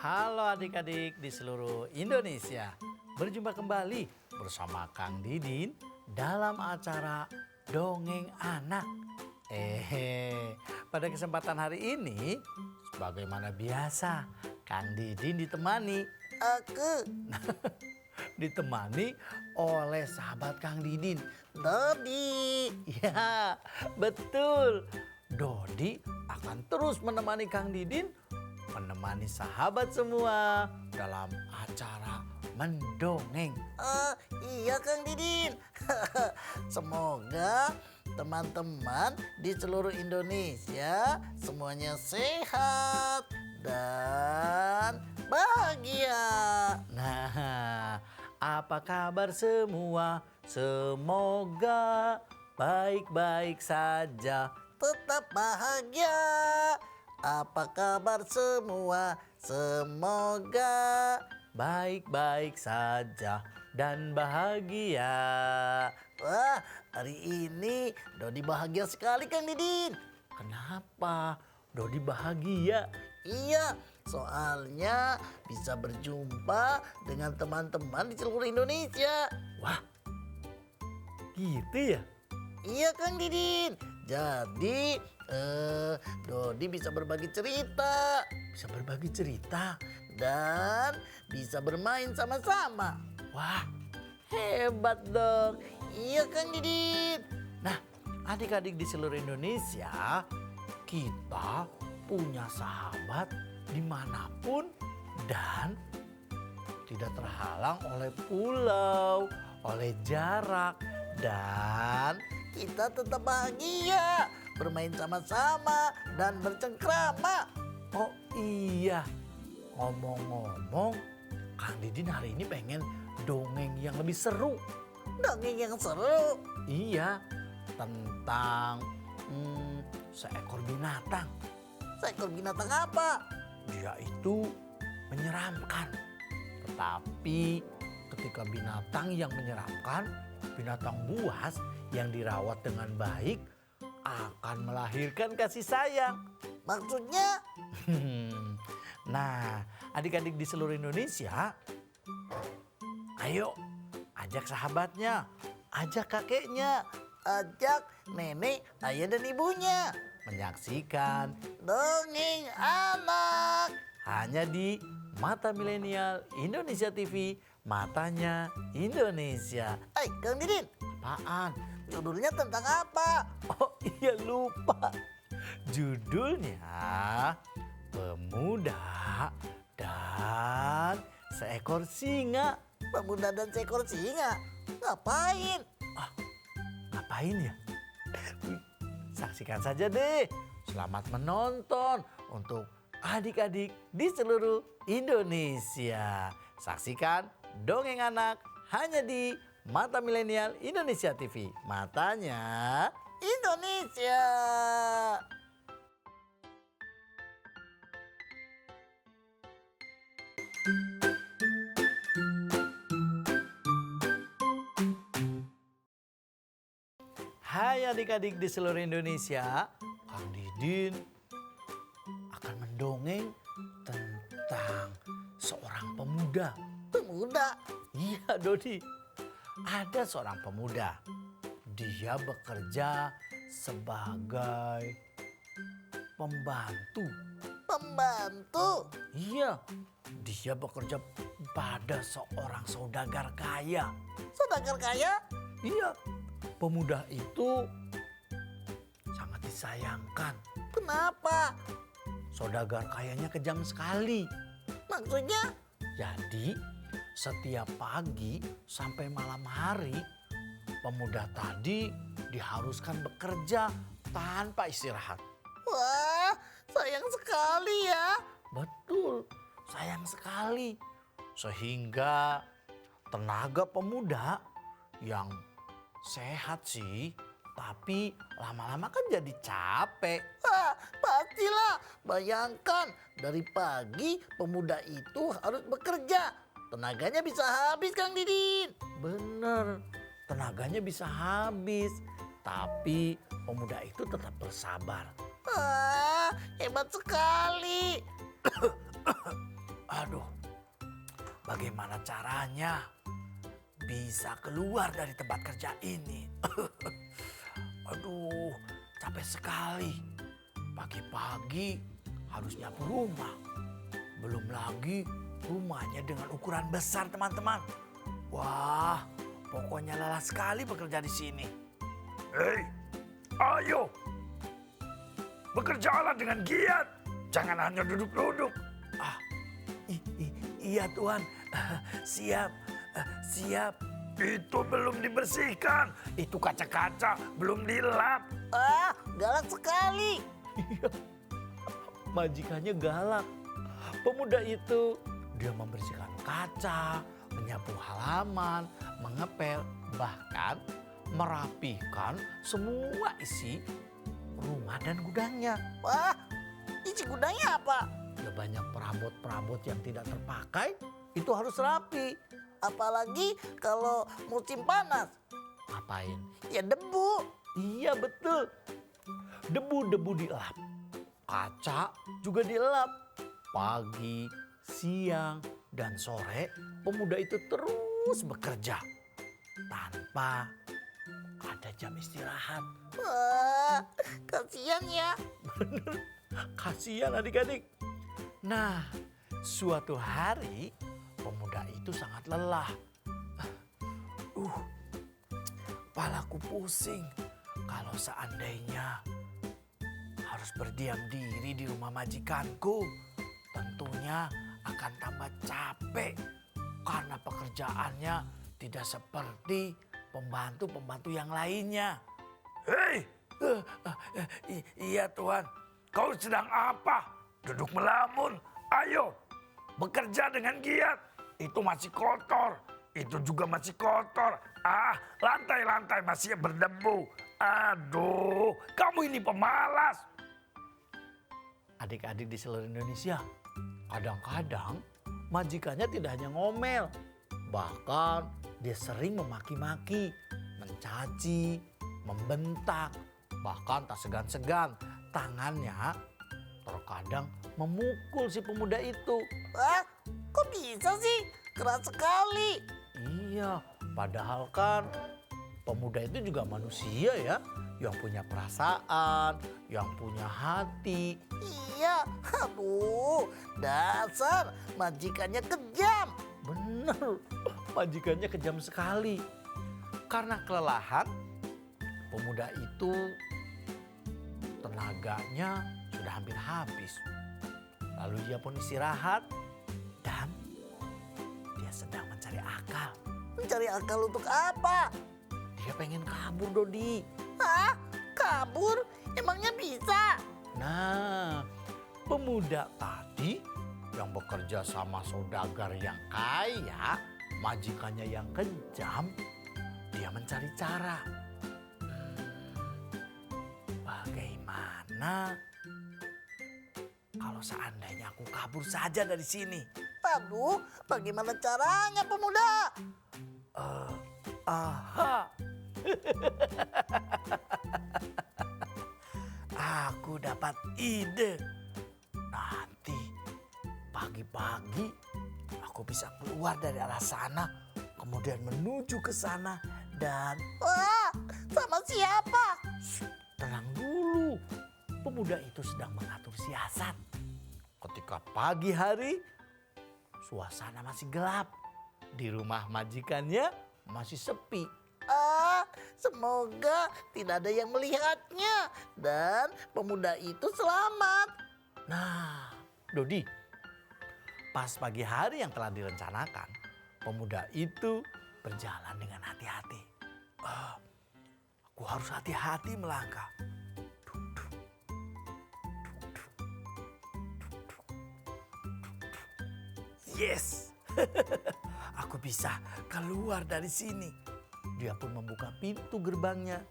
Halo adik-adik di seluruh Indonesia. Berjumpa kembali bersama Kang Didin dalam acara Dongeng Anak. Pada kesempatan hari ini, sebagaimana biasa, Kang Didin ditemani ditemani oleh sahabat Kang Didin, Dodi. Ya, betul. Dodi akan terus menemani Kang Didin, menemani sahabat semua dalam acara mendongeng. Iya Kang Didin. Semoga teman-teman di seluruh Indonesia semuanya sehat dan bahagia. Nah, apa kabar semua? Semoga baik-baik saja. Tetap bahagia. Apa kabar semua? Semoga Baik-baik saja dan bahagia. Wah, hari ini Dodi bahagia sekali Kang Didin. Kenapa Dodi bahagia? Iya, soalnya bisa berjumpa dengan teman-teman di seluruh Indonesia. Wah, gitu ya? Iya Kang Didin. Jadi Dodi bisa berbagi cerita Bisa berbagi cerita. dan bisa bermain sama-sama. Wah, hebat dong. Iya Kang Didin. Nah, adik-adik di seluruh Indonesia, kita punya sahabat dimanapun dan tidak terhalang oleh pulau, oleh jarak, dan Kita tetap bahagia, bermain sama-sama dan bercengkrama. oh iya, ngomong-ngomong, Kang Didin hari ini pengen dongeng yang lebih seru. Dongeng yang seru. Iya, tentang seekor binatang. Seekor binatang apa? Dia itu menyeramkan. Tetapi ketika binatang yang menyeramkan, binatang buas yang dirawat dengan baik akan melahirkan kasih sayang. Maksudnya? Nah, adik-adik di seluruh Indonesia, ayo ajak sahabatnya, ajak kakeknya, Ajak nenek, ayah dan ibunya. menyaksikan Dongeng anak. hanya di Mata Milenial Indonesia TV, matanya Indonesia. Hai Kang Didin, Apaan? judulnya tentang apa? Oh iya lupa. Judulnya Pemuda dan Seekor Singa. Pemuda dan seekor singa. Ngapain? Ngapain ya? Saksikan saja deh. Selamat menonton untuk adik-adik di seluruh Indonesia. Saksikan Dongeng Anak hanya di Mata Milenial Indonesia TV. Matanya Indonesia. Hai adik-adik di seluruh Indonesia, Kang Didin akan mendongeng tentang seorang pemuda. Pemuda. Iya Dodi, ada seorang pemuda. Dia bekerja sebagai pembantu. Pembantu. Iya, dia bekerja pada seorang saudagar kaya. Saudagar kaya. Iya, pemuda itu sangat disayangkan. Kenapa? Saudagar kayanya kejam sekali. Maksudnya? Jadi setiap pagi sampai malam hari pemuda tadi diharuskan bekerja tanpa istirahat. Wah, sayang sekali ya. Betul, sayang sekali. Sehingga tenaga pemuda yang sehat sih, tapi lama-lama kan jadi capek. Wah, pastilah. Bayangkan dari pagi pemuda itu harus bekerja. Tenaganya bisa habis Kang Didin. Bener, tenaganya bisa habis. Tapi pemuda itu tetap bersabar. Wah, hebat sekali. Aduh, bagaimana caranya bisa keluar dari tempat kerja ini? Aduh, capek sekali. Pagi-pagi harus nyapu rumah. Belum lagi rumahnya dengan ukuran besar, teman-teman. Wah, pokoknya lelah sekali bekerja di sini. Hei, ayo. Bekerjalah dengan giat. Jangan hanya duduk-duduk. Ah, iya Tuan. Siap, siap. Itu belum dibersihkan. Itu kaca-kaca belum dilap. Galak sekali. Iya, majikannya galak. Pemuda itu dia membersihkan kaca, menyapu halaman, mengepel, bahkan merapikan semua isi rumah dan gudangnya. Wah, isi gudangnya apa? Ya banyak perabot-perabot yang tidak terpakai, itu harus rapi. Apalagi kalau musim panas. Ngapain? Ya debu. Iya betul. Debu-debu dilap. Kaca juga dilap. Pagi, siang, dan sore pemuda itu terus bekerja. Tanpa ada jam istirahat. Wah, kasihan ya. Kasihan adik-adik. Nah, suatu hari pemuda itu sangat lelah. Kepalaku pusing. Kalau seandainya harus berdiam diri di rumah majikanku, tentunya akan tambah capek karena pekerjaannya tidak seperti pembantu-pembantu yang lainnya. Hei, Iya Tuan. kau sedang apa? Duduk melamun. Ayo, bekerja dengan giat. Itu masih kotor. Itu juga masih kotor. Lantai-lantai masih berdebu. Aduh, kamu ini pemalas. Adik-adik di seluruh Indonesia, kadang-kadang majikannya tidak hanya ngomel, bahkan dia sering memaki-maki, mencaci, membentak, bahkan tak segan-segan tangannya terkadang memukul si pemuda itu. Wah, kok bisa sih? Keras sekali. Iya, padahal kan pemuda itu juga manusia ya, yang punya perasaan, yang punya hati. Iya, aduh, dasar majikannya kejam. Bener, majikannya kejam sekali. Karena kelelahan, pemuda itu tenaganya sudah hampir habis. Lalu dia pun istirahat dan dia sedang mencari akal. Mencari akal untuk apa? Dia pengen kabur, Dodi. Hah? Kabur? Emangnya bisa? Nah, pemuda tadi yang bekerja sama saudagar yang kaya, majikannya yang kejam, dia mencari cara. Bagaimana kalau seandainya aku kabur saja dari sini? Aduh, bagaimana caranya pemuda? Aha. Aku dapat ide. Nanti pagi-pagi aku bisa keluar dari arah sana, kemudian menuju ke sana dan Wah, sama siapa? tenang dulu. Pemuda itu sedang mengatur siasat. Ketika pagi hari, suasana masih gelap. Di rumah majikannya masih sepi. Semoga tidak ada yang melihatnya dan pemuda itu selamat. Nah, Dodi, pas pagi hari yang telah direncanakan, pemuda itu berjalan dengan hati-hati. Aku harus hati-hati melangkah. Yes, aku bisa keluar dari sini. Dia pun membuka pintu gerbangnya.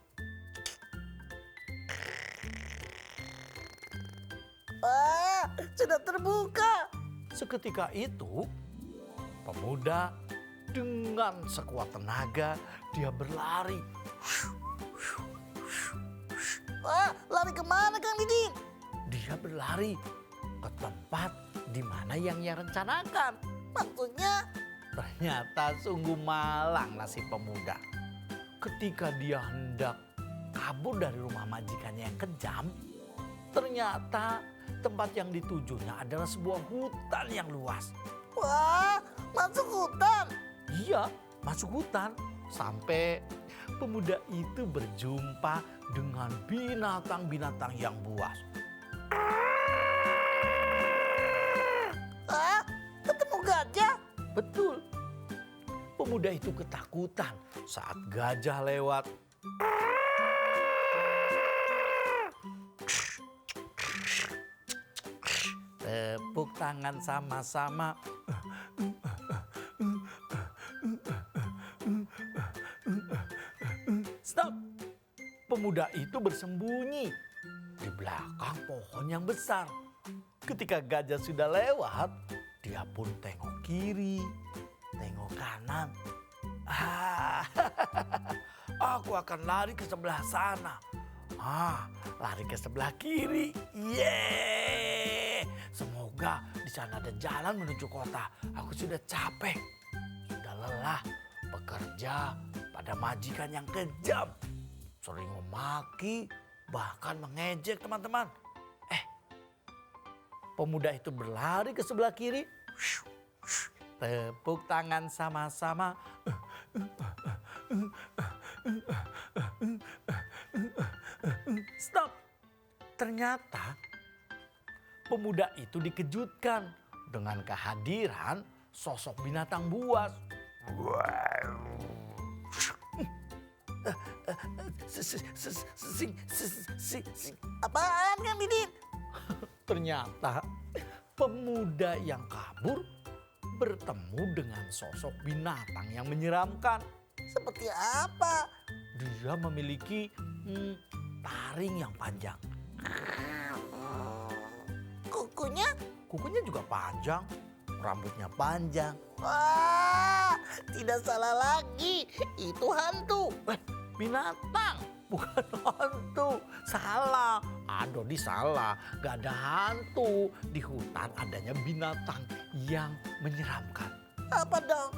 Sudah terbuka. Seketika itu, pemuda dengan sekuat tenaga dia berlari. Lari kemana Kang Didin? Dia berlari ke tempat di mana yang ia rencanakan. Maksudnya? Ternyata sungguh malang nasib pemuda. Ketika dia hendak kabur dari rumah majikannya yang kejam, ternyata tempat yang ditujunya adalah sebuah hutan yang luas. Wah, masuk hutan. Iya, masuk hutan. Sampai pemuda itu berjumpa dengan binatang-binatang yang buas. Ah, ketemu gajah. Betul. Pemuda itu ketakutan saat gajah lewat. Tepuk tangan sama-sama. Stop. Pemuda itu bersembunyi di belakang pohon yang besar. Ketika gajah sudah lewat, dia pun tengok kiri, tengok kanan. Aku akan lari ke sebelah sana. Lari ke sebelah kiri. Yeay! Semoga di sana ada jalan menuju kota. Aku sudah capek, sudah lelah bekerja pada majikan yang kejam. Sering memaki, bahkan mengejek teman-teman. Pemuda itu berlari ke sebelah kiri. Tepuk tangan sama-sama. Stop. Ternyata pemuda itu dikejutkan dengan kehadiran sosok binatang buas. Apaan Kang Didin? Ternyata pemuda yang kabur bertemu dengan sosok binatang yang menyeramkan. Seperti apa? Dia memiliki taring yang panjang. Kukunya juga panjang, rambutnya panjang. Wah, tidak salah lagi. Itu hantu. Binatang, bukan hantu. Salah. Dodi salah. Gak ada hantu. Di hutan adanya binatang yang menyeramkan. Apa dong?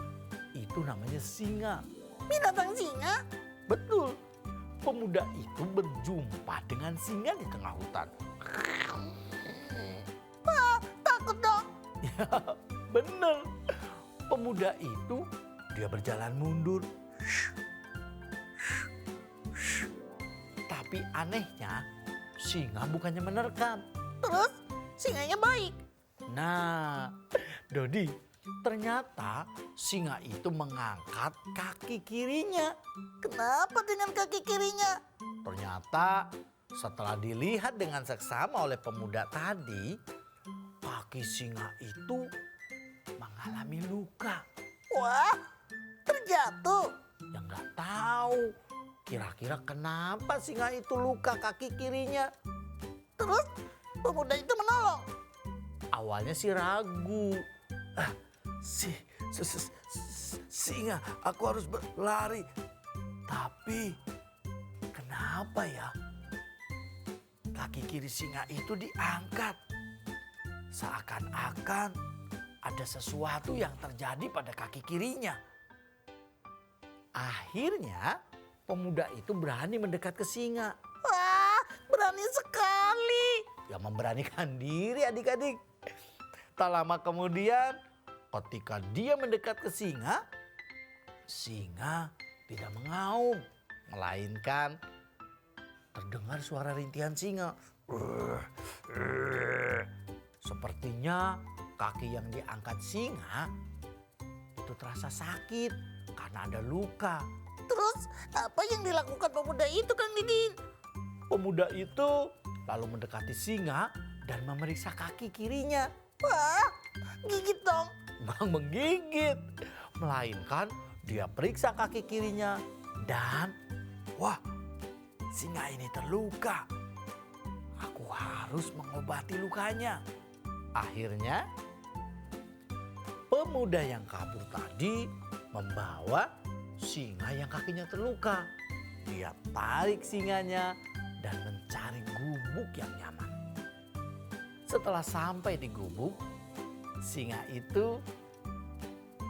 Itu namanya singa. Binatang singa? Betul. Pemuda itu berjumpa dengan singa di tengah hutan. Wah, takut dong. Ya, bener. Pemuda itu dia berjalan mundur. Tapi anehnya singa bukannya menerkam. Terus singanya baik. Nah, Dodi, ternyata singa itu mengangkat kaki kirinya. Kenapa dengan kaki kirinya? Ternyata setelah dilihat dengan seksama oleh pemuda tadi, kaki singa itu mengalami luka. Wah, terjatuh. Yang nggak tahu kira-kira kenapa singa itu luka kaki kirinya. Terus pemuda itu menolong. Awalnya sih ragu. Singa, aku harus berlari. Tapi kenapa ya kaki kiri singa itu diangkat? Seakan-akan ada sesuatu yang terjadi pada kaki kirinya. Akhirnya pemuda itu berani mendekat ke singa. Wah, berani sekali. Ya memberanikan diri adik-adik. Tak lama kemudian ketika dia mendekat ke singa, singa tidak mengaum. Melainkan terdengar suara rintihan singa. Sepertinya kaki yang diangkat singa itu terasa sakit karena ada luka. Terus apa yang dilakukan pemuda itu Kang Didin? Pemuda itu lalu mendekati singa dan memeriksa kaki kirinya. Wah, gigit dong. Bang menggigit, melainkan dia periksa kaki kirinya dan wah, singa ini terluka. Aku harus mengobati lukanya. Akhirnya pemuda yang kabur tadi membawa singa yang kakinya terluka. Dia tarik singanya dan mencari gubuk yang nyaman. Setelah sampai di gubuk, singa itu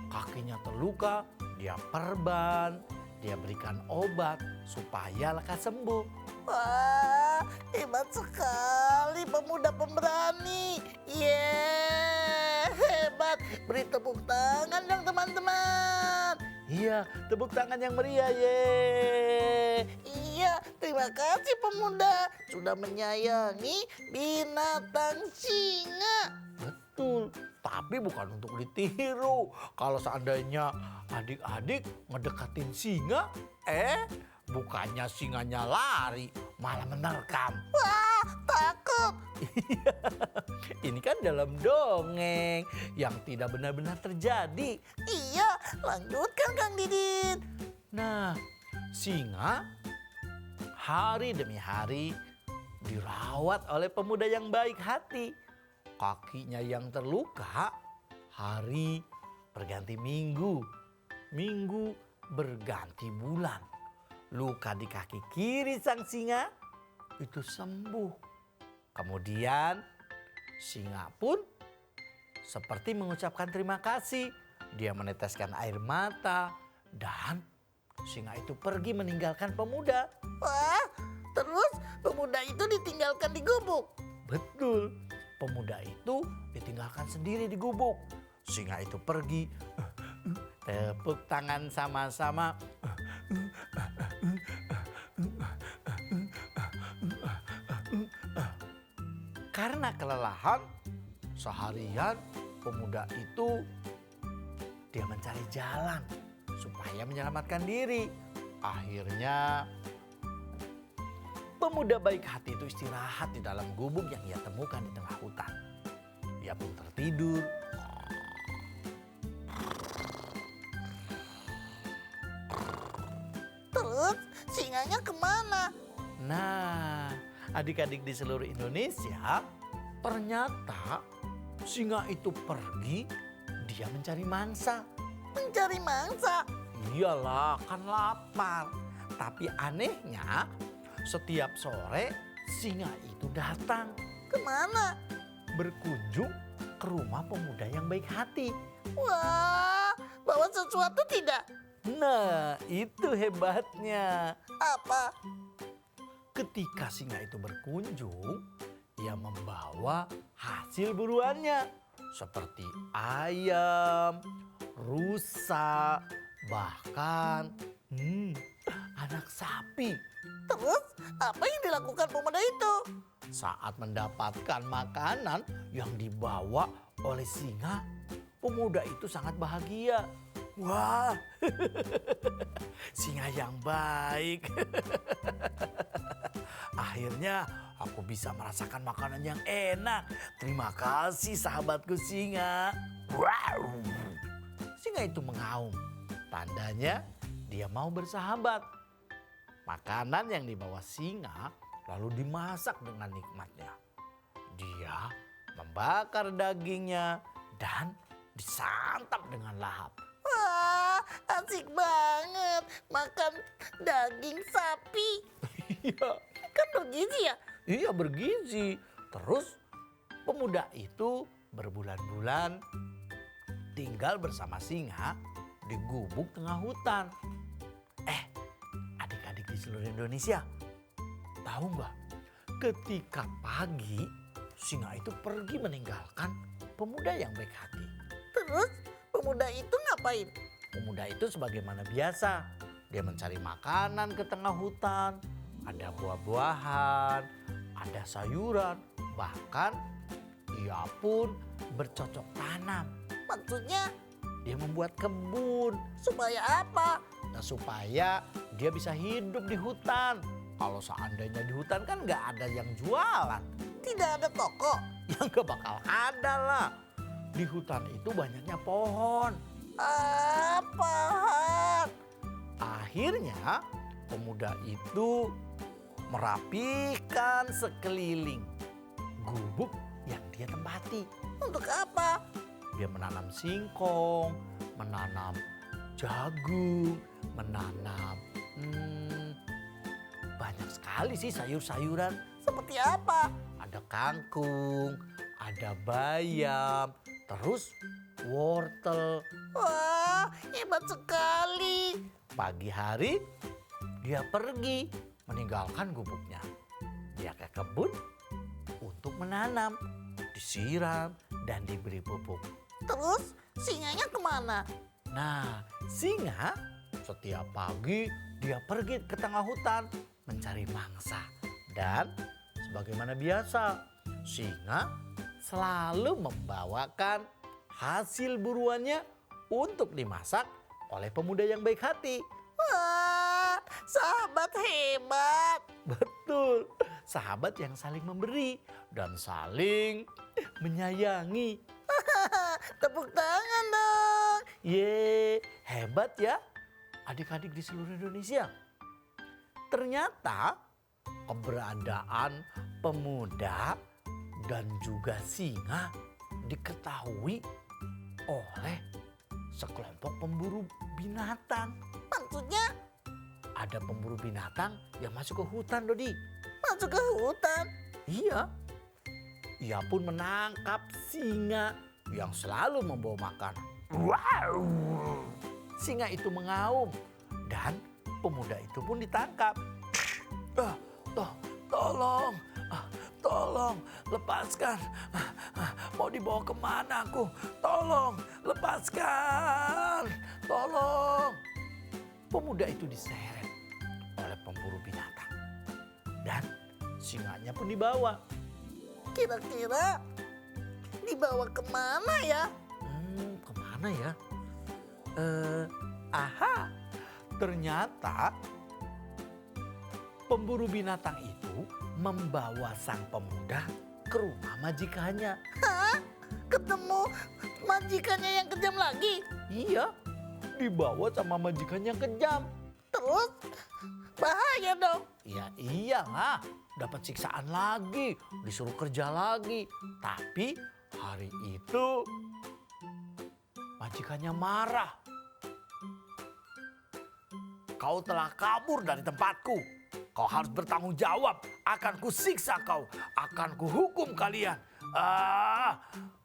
kakinya terluka, dia perban, dia berikan obat supaya lekas sembuh. Wah, hebat sekali pemuda pemberani. Hebat. Beri tepuk tangan dong teman-teman. Iya, tepuk tangan yang meriah, Iya, terima kasih pemuda sudah menyayangi binatang singa. Betul, tapi bukan untuk ditiru. Kalau seandainya adik-adik ngedekatin singa, bukannya singanya lari, malah menerkam. Wah, takut. Ini kan dalam dongeng yang tidak benar-benar terjadi. Iya, lanjutkan Kang Didit. Nah, singa hari demi hari dirawat oleh pemuda yang baik hati. Kakinya yang terluka, hari berganti minggu, minggu berganti bulan. Luka di kaki kiri sang singa itu sembuh. Kemudian singa pun seperti mengucapkan terima kasih. Dia meneteskan air mata dan singa itu pergi meninggalkan pemuda. Wah, terus pemuda itu ditinggalkan di gubuk. Betul, pemuda itu ditinggalkan sendiri di gubuk. Singa itu pergi, tepuk tangan sama-sama. Karena kelelahan seharian, pemuda itu dia mencari jalan supaya menyelamatkan diri. Akhirnya pemuda baik hati itu istirahat di dalam gubuk yang ia temukan di tengah hutan. Ia pun tertidur. Terus singanya kemana? Nah, adik-adik di seluruh Indonesia, ternyata singa itu pergi, dia mencari mangsa. Mencari mangsa. Iyalah, kan lapar. Tapi anehnya, setiap sore singa itu datang Kemana? berkunjung ke rumah pemuda yang baik hati. Wah, bawa sesuatu tidak? Nah, itu hebatnya. Apa? Ketika singa itu berkunjung, ia membawa hasil buruannya seperti ayam, rusa, bahkan anak sapi. Terus apa yang dilakukan pemuda itu? Saat mendapatkan makanan yang dibawa oleh singa, pemuda itu sangat bahagia. Wah, singa yang baik. Akhirnya aku bisa merasakan makanan yang enak. Terima kasih sahabatku singa. Wow. Singa itu mengaum. Tandanya dia mau bersahabat. Makanan yang dibawa singa lalu dimasak dengan nikmatnya. Dia membakar dagingnya dan disantap dengan lahap. Wah, asik banget makan daging sapi. Iya, Kan bergizi ya? iya bergizi. Terus pemuda itu berbulan-bulan tinggal bersama singa di gubuk tengah hutan. Adik-adik di seluruh Indonesia, tahu nggak? Ketika pagi, singa itu pergi meninggalkan pemuda yang baik hati. Terus pemuda itu ngapain? Pemuda itu sebagaimana biasa, dia mencari makanan ke tengah hutan. Ada buah-buahan, ada sayuran, bahkan ia pun bercocok tanam. Maksudnya Dia membuat kebun supaya apa? nah, supaya dia bisa hidup di hutan. Kalau seandainya di hutan kan nggak ada yang jualan, Tidak ada toko. yang nggak bakal ada lah. Di hutan itu banyaknya pohon. Paham. Akhirnya pemuda itu merapikan sekeliling gubuk yang dia tempati. Untuk apa? Dia menanam singkong, menanam jagung, menanam banyak sekali sih sayur-sayuran. Seperti apa? Ada kangkung, ada bayam, terus wortel. Wah, hebat sekali. Pagi hari dia pergi meninggalkan gubuknya. Dia ke kebun untuk menanam, disiram dan diberi pupuk. Terus singanya kemana? Nah, singa setiap pagi dia pergi ke tengah hutan mencari mangsa. Dan sebagaimana biasa, singa selalu membawakan hasil buruannya untuk dimasak oleh pemuda yang baik hati. Wah, sahabat hebat. Betul, sahabat yang saling memberi dan saling menyayangi. Tepuk tangan dong. Ye, hebat ya adik-adik di seluruh Indonesia. Ternyata keberadaan pemuda dan juga singa diketahui oleh sekelompok pemburu binatang. Maksudnya Ada pemburu binatang yang masuk ke hutan, Dodi. masuk ke hutan. Iya, ia pun menangkap singa yang selalu membawa makanan. Wow. Singa itu mengaum dan pemuda itu pun ditangkap. Tolong, tolong lepaskan. Mau dibawa kemana aku? Tolong, lepaskan. Tolong. Pemuda itu diseret oleh pemburu binatang. Dan singanya pun dibawa. Kira-kira dibawa kemana ya? Kemana ya? Aha, ternyata pemburu binatang itu membawa sang pemuda ke rumah majikannya. Hah? Ketemu majikannya yang kejam lagi? Iya, dibawa sama majikan yang kejam. Terus bahaya dong. Ya iyalah, dapat siksaan lagi, disuruh kerja lagi. Tapi hari itu majikannya marah. Kau telah kabur dari tempatku. Kau harus bertanggung jawab. Akan kusiksa kau. Akan kuhukum kalian.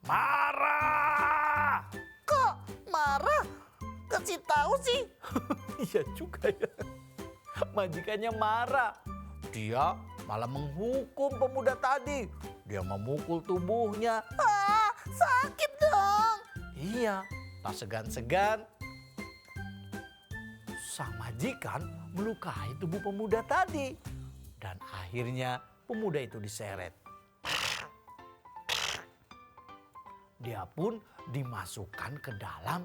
Marah. Kok marah? Kasih tahu sih. Iya juga ya. Majikannya marah. Dia malah menghukum pemuda tadi. Dia memukul tubuhnya. Ah, sakit dong. Iya, tak segan-segan sang majikan melukai tubuh pemuda tadi. Dan akhirnya pemuda itu diseret. Dia pun dimasukkan ke dalam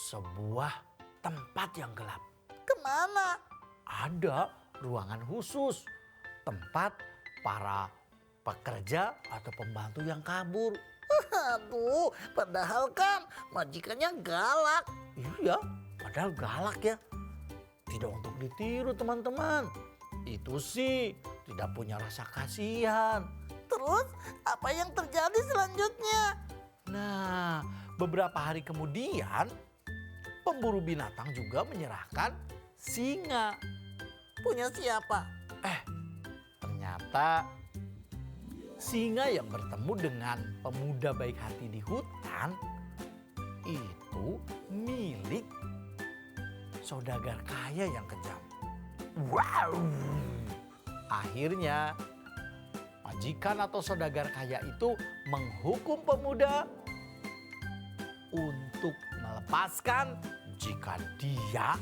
sebuah tempat yang gelap. Kemana? Ada ruangan khusus, tempat para pekerja atau pembantu yang kabur. Aduh, padahal kan majikannya galak. Iya, padahal galak ya. Tidak untuk ditiru teman-teman. Itu sih tidak punya rasa kasihan. Terus apa yang terjadi selanjutnya? Nah, beberapa hari kemudian pemburu binatang juga menyerahkan singa. Punya siapa? Ternyata singa yang bertemu dengan pemuda baik hati di hutan itu milik saudagar kaya yang kejam. Wow. Akhirnya majikan atau saudagar kaya itu menghukum pemuda untuk melepaskan jika dia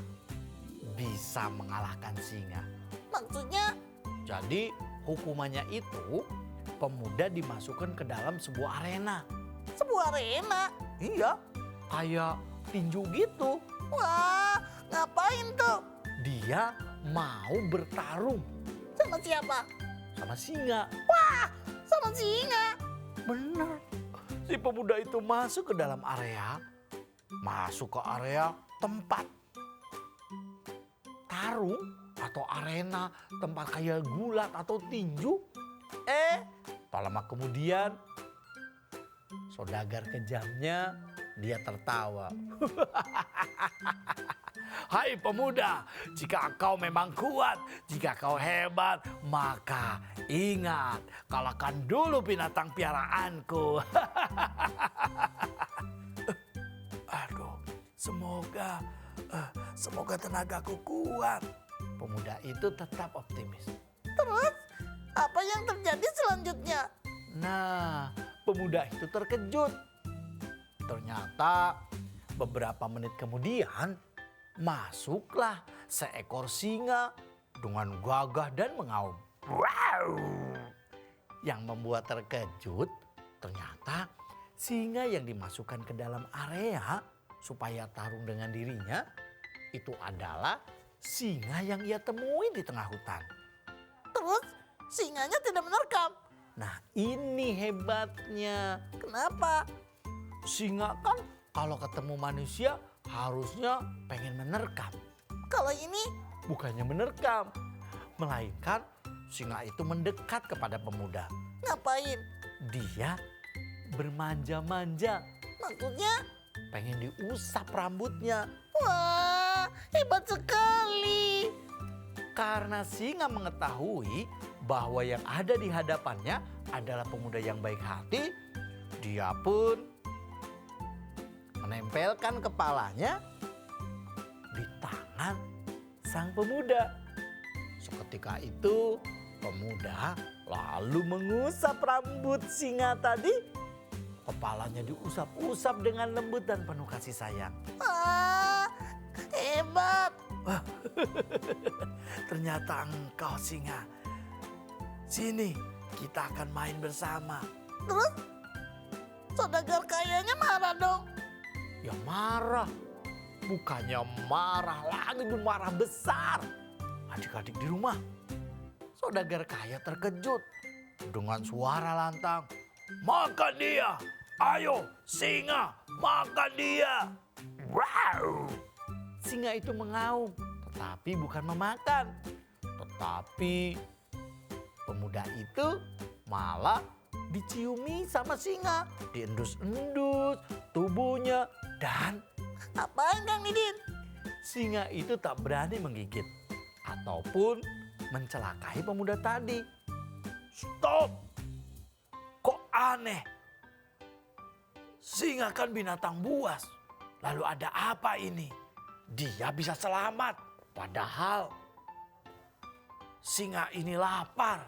bisa mengalahkan singa. Maksudnya Jadi hukumannya itu pemuda dimasukkan ke dalam sebuah arena. sebuah arena. Iya, kayak tinju gitu. Wah, ngapain tuh? Dia mau bertarung Sama siapa? sama singa. Wah, sama singa. Benar. Si pemuda itu masuk ke dalam area, masuk ke area tempat tarung atau arena tempat kayak gulat atau tinju. Tak lama kemudian saudagar kejamnya dia tertawa. Hai pemuda, jika kau memang kuat, jika kau hebat, maka ingat, kalahkan dulu binatang piaraanku. Aduh, semoga tenagaku kuat. Pemuda itu tetap optimis. Terus, apa yang terjadi selanjutnya? Nah, pemuda itu terkejut. Ternyata beberapa menit kemudian masuklah seekor singa dengan gagah dan mengaum. Wow. Yang membuat terkejut, ternyata singa yang dimasukkan ke dalam area supaya tarung dengan dirinya itu adalah singa yang ia temui di tengah hutan. Terus, singanya tidak menerkam. Nah, ini hebatnya. Kenapa? Singa kan kalau ketemu manusia harusnya pengen menerkam. Kalau ini, Bukannya menerkam, melainkan singa itu mendekat kepada pemuda. ngapain? Dia bermanja-manja, Maksudnya, pengen diusap rambutnya. wah, hebat sekali. Karena singa mengetahui bahwa yang ada di hadapannya adalah pemuda yang baik hati, dia pun menempelkan kepalanya di tangan sang pemuda. Seketika itu pemuda lalu mengusap rambut singa tadi. Kepalanya diusap-usap dengan lembut dan penuh kasih sayang. Wah, hebat. Ternyata engkau singa. Sini, kita akan main bersama. Terus, saudagar kayanya marah dong. Ya marah. Bukannya marah lagi, itu marah besar. Adik-adik di rumah, saudagar kaya terkejut dengan suara lantang. Makan dia, ayo singa, makan dia. Wow. Singa itu mengaum, tetapi bukan memakan. Tetapi pemuda itu malah diciumi sama singa, diendus-endus tubuhnya, dan Apaan Kang Didin? singa itu tak berani menggigit ataupun mencelakai pemuda tadi. Stop! Kok aneh? Singa kan binatang buas. Lalu ada apa ini? Dia bisa selamat. Padahal singa ini lapar.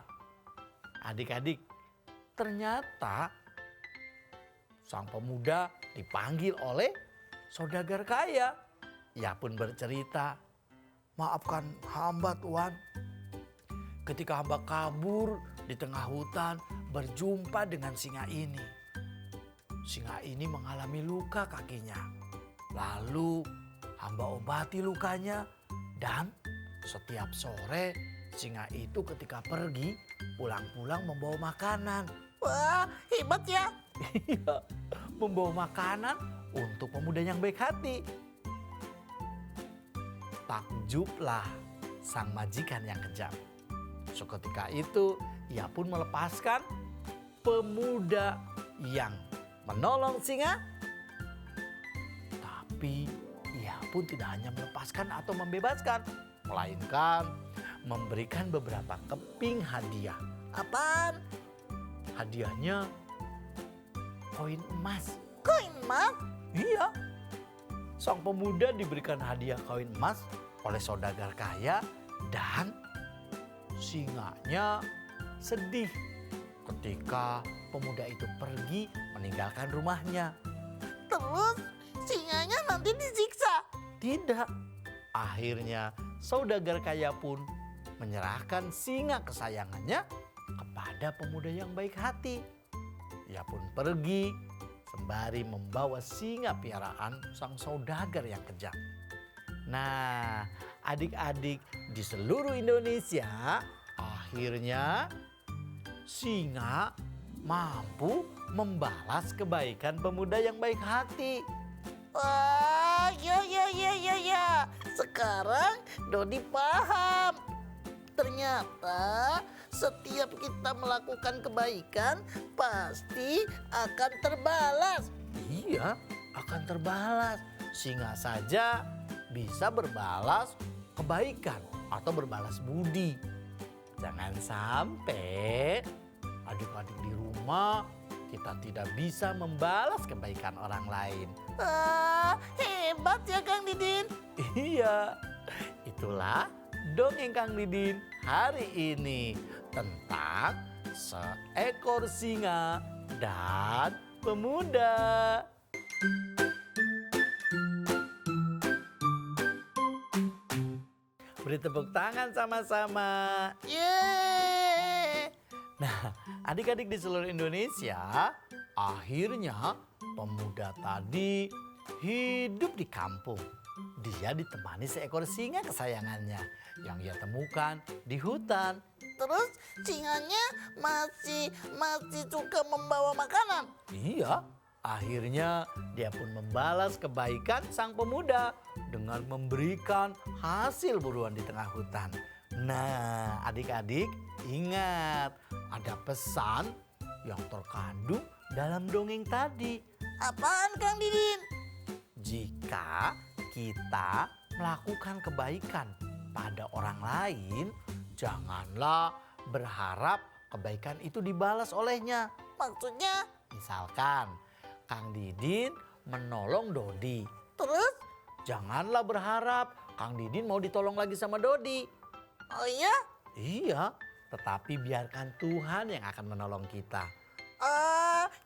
Adik-adik, ternyata sang pemuda dipanggil oleh saudagar kaya. Ia pun bercerita, maafkan hamba Tuan. Ketika hamba kabur di tengah hutan berjumpa dengan singa ini. Singa ini mengalami luka kakinya. Lalu hamba obati lukanya dan setiap sore singa itu ketika pergi pulang-pulang membawa makanan. Wah, hebat ya. Iya, membawa makanan untuk pemuda yang baik hati. Takjublah sang majikan yang kejam. Seketika itu ia pun melepaskan pemuda yang menolong singa. Tapi ia pun tidak hanya melepaskan atau membebaskan, melainkan memberikan beberapa keping hadiah. Apaan? Hadiahnya koin emas. Koin emas? Iya. Sang pemuda diberikan hadiah koin emas oleh saudagar kaya dan singanya sedih ketika pemuda itu pergi meninggalkan rumahnya. Terus, singanya nanti disiksa. Tidak. Akhirnya saudagar kaya pun menyerahkan singa kesayangannya kepada pemuda yang baik hati. Ia pun pergi sembari membawa singa piaraan sang saudagar yang kejam. Nah, adik-adik di seluruh Indonesia, akhirnya singa mampu membalas kebaikan pemuda yang baik hati. Wah, ya. Sekarang Dodi paham. Ternyata setiap kita melakukan kebaikan pasti akan terbalas. Iya, akan terbalas. Singa saja bisa berbalas kebaikan atau berbalas budi. Jangan sampai adik-adik di rumah kita tidak bisa membalas kebaikan orang lain. Hebat ya Kang Didin. Iya, itulah dongeng Kang Didin hari ini tentang seekor singa dan pemuda. Beri tepuk tangan sama-sama. Yeay. Nah, adik-adik di seluruh Indonesia, akhirnya pemuda tadi hidup di kampung. Dia ditemani seekor singa kesayangannya yang ia temukan di hutan. Terus singanya masih suka membawa makanan. Iya, akhirnya dia pun membalas kebaikan sang pemuda dengan memberikan hasil buruan di tengah hutan. Nah, adik-adik ingat, ada pesan yang terkandung dalam dongeng tadi. Apaan Kang Didin? Jika kita melakukan kebaikan pada orang lain, janganlah berharap kebaikan itu dibalas olehnya. Maksudnya? Misalkan Kang Didin menolong Dodi. Terus? Janganlah berharap Kang Didin mau ditolong lagi sama Dodi. Oh iya? Iya, tetapi biarkan Tuhan yang akan menolong kita.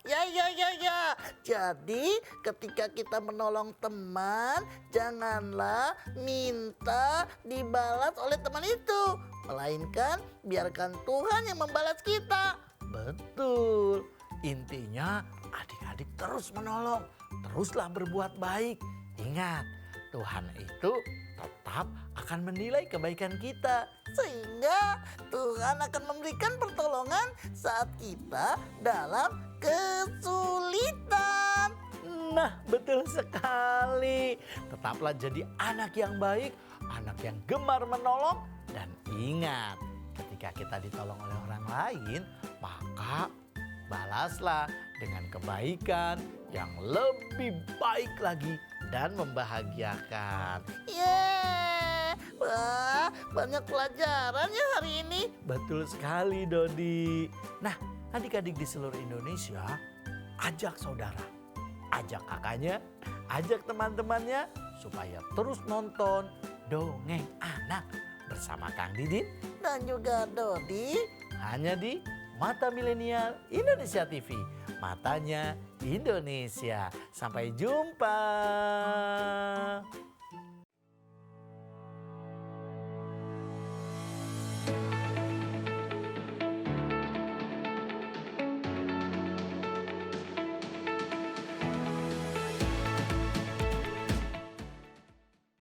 Ya. Jadi ketika kita menolong teman, janganlah minta dibalas oleh teman itu. Melainkan biarkan Tuhan yang membalas kita. Betul. Intinya adik-adik terus menolong. Teruslah berbuat baik. Ingat, Tuhan itu tetap akan menilai kebaikan kita. Sehingga Tuhan akan memberikan pertolongan saat kita dalam kesulitan. Nah, betul sekali. Tetaplah jadi anak yang baik, anak yang gemar menolong. Dan ingat, ketika kita ditolong oleh orang lain, maka balaslah dengan kebaikan yang lebih baik lagi dan membahagiakan. Yeay, wah banyak pelajaran ya hari ini. Betul sekali, Dodi. Nah, adik-adik di seluruh Indonesia, ajak saudara, ajak kakaknya, ajak teman-temannya supaya terus nonton Dongeng Anak bersama Kang Didin Dan juga Dodi. hanya di Mata Milenial Indonesia TV. Matanya Indonesia. Sampai jumpa.